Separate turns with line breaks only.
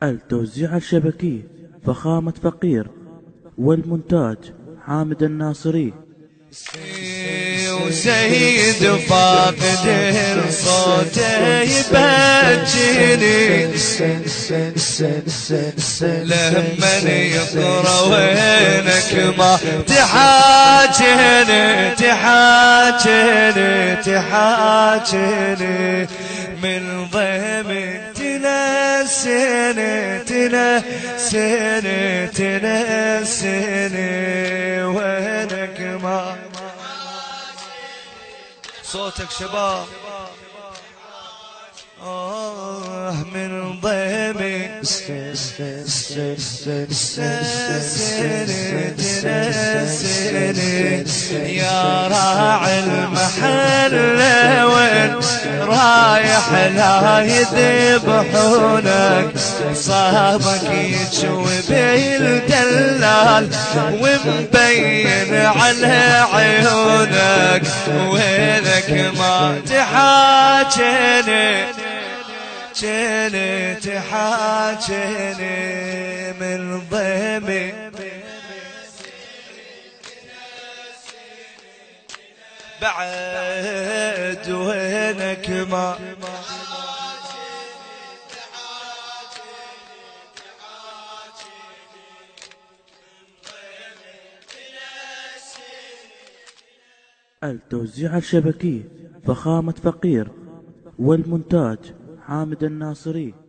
التوزيع الشبكي فخامة فقير، والمونتاج حامد الناصري.
وسيد فاقد الصوت يبجيني لما يقرا وينك ما تحاجني تحاجني من ضيم تنسني وينك ما صوتك شباب من ضيمي تنسني يا راعي المحل وين رايح لا يذبحونك صابك يجوي بالدلال ومبين على عيونك وينك ما تحاجني تحاجني من ضيمي بعد وينك ما
التوزيع الشبكي فخامة فقير، والمونتاج حامد الناصري.